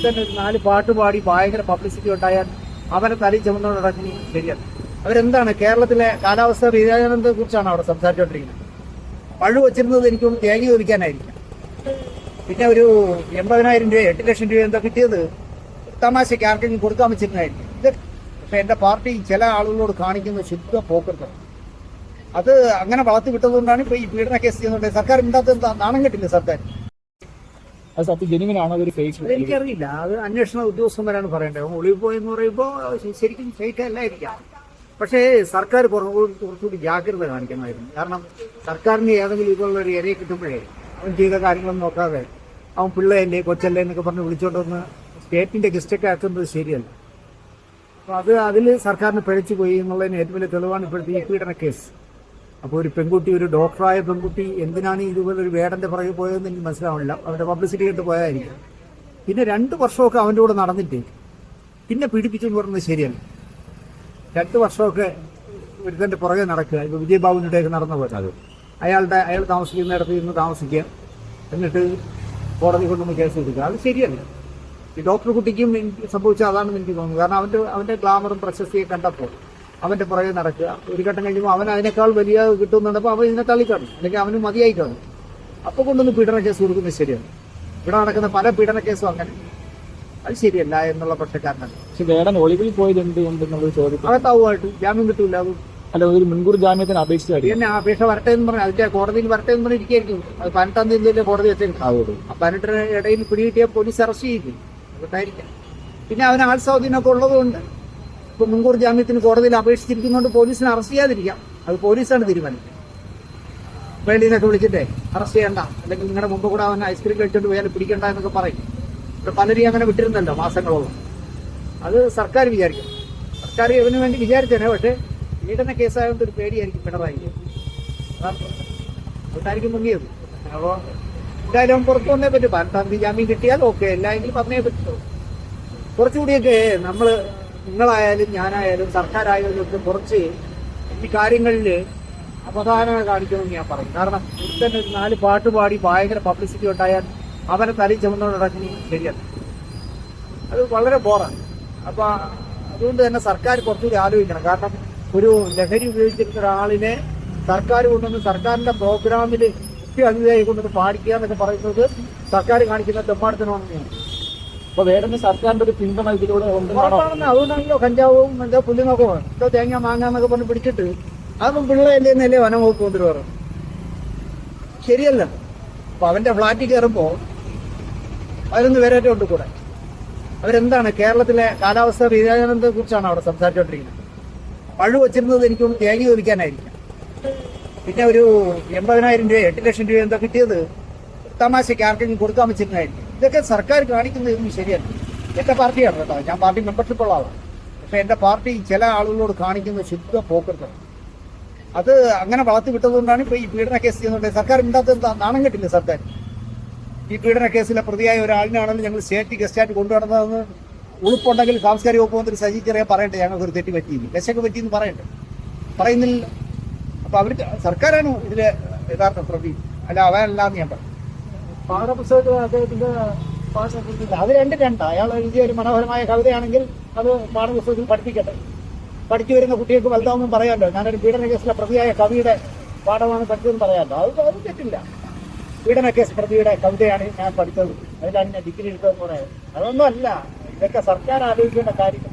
തന്നെ ഒരു 4 പാട്ട് പാടി ഭയങ്കര പബ്ലിസിറ്റി ഉണ്ടായാൽ അവനെ തലയിൽ ചുമന്നുകൊണ്ട് നടക്കുന്നത് ശരിയാണ്. അവരെന്താണ് കേരളത്തിലെ കാലാവസ്ഥ വ്യതിയാനത്തെ കുറിച്ചാണ് അവിടെ സംസാരിച്ചുകൊണ്ടിരിക്കുന്നത്. പഴു വച്ചിരുന്നത് എനിക്കും തേങ്ങ ഒലിക്കാനായിരിക്കും. പിന്നെ ഒരു 80,000 രൂപ 8 ലക്ഷം രൂപ എന്താ കിട്ടിയത് തമാശയ്ക്ക് ആർക്കെങ്കിലും കൊടുക്കാൻ വെച്ചിരുന്നായിരിക്കും. പക്ഷെ എന്റെ പാർട്ടി ചില ആളുകളോട് കാണിക്കുന്ന ശുദ്ധ പോക്കർത്തം. അത് അങ്ങനെ വളർത്തി വിട്ടതുകൊണ്ടാണ് ഇപ്പൊ ഈ പീഡന കേസ് ചെയ്യുന്നുണ്ട്. സർക്കാർ ഉണ്ടാകുന്ന നാണം കെട്ടില്ല സർക്കാർ. എനിക്കറിയില്ല, അത് അന്വേഷണ ഉദ്യോഗസ്ഥന്മാരാണ് പറയേണ്ടത്. ഒളിവ് പോയെന്ന് പറയുമ്പോൾ ശരിക്കും ഫേക്ക് അല്ലായിരിക്കാം. പക്ഷേ സർക്കാർ കുറച്ചുകൂടി ജാഗ്രത കാണിക്കണമായിരുന്നു. കാരണം സർക്കാരിന് ഏതെങ്കിലും ഇതുള്ള ഒരു ഇരയെ കിട്ടുമ്പോഴേ അവൻ ചെയ്ത കാര്യങ്ങളൊന്നും നോക്കാതെ അവൻ പിള്ളയല്ലേ കൊച്ചല്ലേ എന്നൊക്കെ പറഞ്ഞ് വിളിച്ചോണ്ടൊന്ന് സ്റ്റേറ്റിന്റെ ഗസ്റ്റൊക്കെ ആക്കുന്നത് ശരിയല്ല. അപ്പൊ അതിൽ സർക്കാരിന് പിഴച്ചു പോയി എന്നുള്ളതിന് ഏറ്റവും വലിയ തെളിവാണ് ഇപ്പോഴത്തെ ഈ പീഡന കേസ്. അപ്പോൾ ഒരു പെൺകുട്ടി, ഒരു ഡോക്ടറായ പെൺകുട്ടി എന്തിനാണ് ഇതുപോലെ ഒരു വേടന്റെ പുറകെ പോയതെന്ന് എനിക്ക് മനസ്സിലാവില്ല. അവന്റെ പബ്ലിസിറ്റി കേട്ട് പോയതായിരിക്കും. പിന്നെ 2 വർഷമൊക്കെ അവന്റെ കൂടെ നടന്നിട്ട് പിന്നെ പീഡിപ്പിച്ചെന്ന് പറയുന്നത് ശരിയല്ല. 2 വർഷമൊക്കെ ഒരുത്തന്റെ പുറകെ നടക്കുക. ഇപ്പൊ വിജയബാബുവിനുടെയൊക്കെ നടന്ന പോലെ അയാൾ താമസിക്കുന്നിടത്ത് ഇരുന്ന് താമസിക്കുക, എന്നിട്ട് കോടതി കൊണ്ടൊന്ന് കേസ് എടുക്കുക. അത് ശരിയല്ല. ഈ ഡോക്ടർ കുട്ടിക്കും സംഭവിച്ച അതാണെന്ന് എനിക്ക് തോന്നുന്നു. കാരണം അവന്റെ ഗ്ലാമറും പ്രശസ്തിയെ കണ്ടപ്പോൾ അവന്റെ പുറകെ നടക്കുക. ഒരു ഘട്ടം കഴിയുമ്പോൾ അവൻ അതിനേക്കാൾ വലിയ കിട്ടുന്നുണ്ടപ്പോൾ അവൻ ഇതിനെ തള്ളിക്കാണും, അല്ലെങ്കിൽ അവന് മതിയായി കാണും. അപ്പൊ കൊണ്ടൊന്ന് പീഡന കേസ് കൊടുക്കുന്നത് ശരിയാണ്. ഇവിടെ നടക്കുന്ന പല പീഡന കേസും അങ്ങനെ. അത് ശരിയല്ല എന്നുള്ള പക്ഷക്കാരനാണ്. ഒളിവിൽ പോയതുണ്ട് എന്നുള്ള ചോദ്യം അകത്താവുമായിട്ട് ജാമ്യം കിട്ടൂല. അത് അല്ല, ഒരു മുൻകൂർ ജാമ്യത്തിന് അപേക്ഷിച്ചു എന്നെ അപേക്ഷ വരട്ടെ എന്ന് പറഞ്ഞു അതിന്റെ കോടതിയിൽ വരട്ടെ എന്ന് പറഞ്ഞ് ഇരിക്കുകയായിരിക്കും. അത് 18-ാം തീയതി കോടതി വെച്ചിട്ടുണ്ട്. ആ 18 ഇടയിൽ പിടികിട്ടിയ പോലീസ് അറസ്റ്റ് ചെയ്യിക്കും. അതൊട്ടായിരിക്കാം. പിന്നെ അവന് ആൾ സ്വാധീനമൊക്കെ ഉള്ളതുകൊണ്ട് ഇപ്പൊ മുൻകൂർ ജാമ്യത്തിന് കോടതിയിൽ അപേക്ഷിച്ചിരിക്കുന്നതുകൊണ്ട് പോലീസിനെ അറസ്റ്റ് ചെയ്യാതിരിക്കാം. അത് പോലീസാണ് തീരുമാനിക്കുന്നത്. വേണ്ടിനൊക്കെ വിളിച്ചിട്ടേ അറസ്റ്റ് ചെയ്യണ്ട, അല്ലെങ്കിൽ നിങ്ങളുടെ മുമ്പ് കൂടെ അവൻ ഐസ്ക്രീം കഴിച്ചോണ്ട് പോയാൽ പിടിക്കണ്ട എന്നൊക്കെ പറയും. ഇവിടെ പലരും അങ്ങനെ വിട്ടിരുന്നല്ലോ മാസങ്ങളോളം. അത് സർക്കാർ വിചാരിക്കും. സർക്കാർ ഇവന് വേണ്ടി വിചാരിച്ചേനെ. പക്ഷെ പീഡന കേസായതുകൊണ്ട് ഒരു പേടിയായിരിക്കും പിണറായി. അതായിരിക്കും മുങ്ങിയത്. അപ്പോൾ എന്തായാലും പുറത്തു വന്നേ പറ്റും. 18-ാം തീയതി ജാമ്യം കിട്ടിയാൽ ഓക്കെ, എല്ലായെങ്കിലും പറഞ്ഞേ പറ്റുള്ളൂ. കുറച്ചുകൂടിയൊക്കെ നിങ്ങളായാലും ഞാനായാലും സർക്കാരായാലും ഒക്കെ കുറച്ച് ഈ കാര്യങ്ങളിൽ അവധാനത കാണിക്കണമെന്ന് ഞാൻ പറയും. കാരണം തന്നെ ഒരു 4 പാട്ട് പാടി ഭയങ്കര പബ്ലിസിറ്റി ഉണ്ടായാൽ അവനെ തലയിൽ ചുമന്നുകൊണ്ട് നടക്കുന്നത് ശരിയല്ല. അത് വളരെ ബോറാണ്. അപ്പൊ അതുകൊണ്ട് തന്നെ സർക്കാർ കുറച്ചുകൂടി ആലോചിക്കണം. കാരണം ഒരു ലഹരി ഉപയോഗിച്ചിരുന്ന ഒരാളിനെ സർക്കാർ കൊണ്ടുവന്ന് സർക്കാരിന്റെ പ്രോഗ്രാമിൽ അതിഥിയായി കൊണ്ടൊന്ന് പാടിക്കുക എന്നൊക്കെ പറയുന്നത് സർക്കാർ കാണിക്കുന്ന തെമ്മാടത്തിനാണെന്ന്. അപ്പൊ വേറെ സർക്കാരിന്റെ ഒരു പിന്തുണ ഇതിലൂടെ അതുകൊണ്ടാണല്ലോ കഞ്ചാവും എന്താ പുല്ലുമൊക്കെ എന്തോ തേങ്ങ മാങ്ങാന്നൊക്കെ പറഞ്ഞ് പിടിച്ചിട്ട് അതൊന്നും പിള്ളേല്ലേ എന്നല്ലേ വനംവകുപ്പ് മന്ത്രി പറഞ്ഞു. ശരിയല്ല. അപ്പൊ അവന്റെ ഫ്ലാറ്റിൽ കയറുമ്പോ അതിലൊന്ന് വേറേറ്റം ഉണ്ട് കൂടെ. അവരെന്താണ് കേരളത്തിലെ കാലാവസ്ഥ വ്യതിയാനത്തെ കുറിച്ചാണ് അവിടെ സംസാരിച്ചുകൊണ്ടിരിക്കുന്നത്. പഴു വച്ചിരുന്നത് എനിക്കും തേങ്ങ ഒലിക്കാനായിരിക്കും. പിന്നെ ഒരു 80,000 രൂപ 8 ലക്ഷം രൂപ എന്താ കിട്ടിയത് തമാശയ്ക്ക് ആർക്കെങ്കിലും കൊടുക്കാൻ വെച്ചിരുന്നായിരിക്കും. ഇതൊക്കെ സർക്കാർ കാണിക്കുന്നത് ശരിയല്ല. എന്റെ പാർട്ടിയാണ് കേട്ടോ, ഞാൻ പാർട്ടി മെമ്പർഷിപ്പ് ഉള്ള ആളാണ്. പക്ഷെ എന്റെ പാർട്ടി ചില ആളുകളോട് കാണിക്കുന്ന ശുദ്ധ പോക്കർത്തം. അത് അങ്ങനെ വളർത്തി വിട്ടതുകൊണ്ടാണ് ഇപ്പൊ ഈ പീഡന കേസ് ചെയ്യുന്നുണ്ട്. സർക്കാർ ഉണ്ടാകുന്ന നാണം കെട്ടില്ല സർക്കാർ. ഈ പീഡന കേസിലെ പ്രതിയായ ഒരാളിനാണെങ്കിലും ഞങ്ങൾ സ്റ്റേറ്റ് ഗസ്റ്റായിട്ട് കൊണ്ടുനടന്നതെന്ന് ഉളുപ്പുണ്ടെങ്കിൽ സാംസ്കാരിക വകുപ്പ് മന്ത്രി സജി ചെറിയ പറയട്ടെ, ഞങ്ങൾക്ക് ഒരു തെറ്റ് പറ്റിയില്ല, ഗശക്ക് പറ്റിയെന്ന് പറയട്ടെ. പറയുന്നില്ല. അപ്പൊ അവർക്ക് സർക്കാരാണ് ഇതിലെ യഥാർത്ഥ പ്രതി, അല്ല അവനല്ലാന്ന് ഞാൻ പറയും. പാഠപുസ്തകത്തിൽ അദ്ദേഹത്തിന്റെ അത് രണ്ടാ. അയാൾ എഴുതിയ ഒരു മനോഹരമായ കവിതയാണെങ്കിൽ അത് പാഠപുസ്തകത്തിൽ പഠിപ്പിക്കട്ടെ. പഠിച്ചു വരുന്ന കുട്ടികൾക്ക് വലുതാവുമ്പോൾ പറയാമല്ലോ, ഞാനൊരു പീഡന കേസിലെ പ്രതിയായ കവിയുടെ പാഠമാണ് പഠിച്ചതെന്ന് പറയാമല്ലോ. അത് തെറ്റില്ല. പീഡന കേസ് പ്രതിയുടെ കവിതയാണ് ഞാൻ പഠിച്ചത്, അതിലാണ് ഞാൻ ഡിഗ്രി എടുത്തതെന്ന് പറയാം. അതൊന്നും അല്ല. ഇതൊക്കെ സർക്കാർ ആലോചിക്കേണ്ട കാര്യം.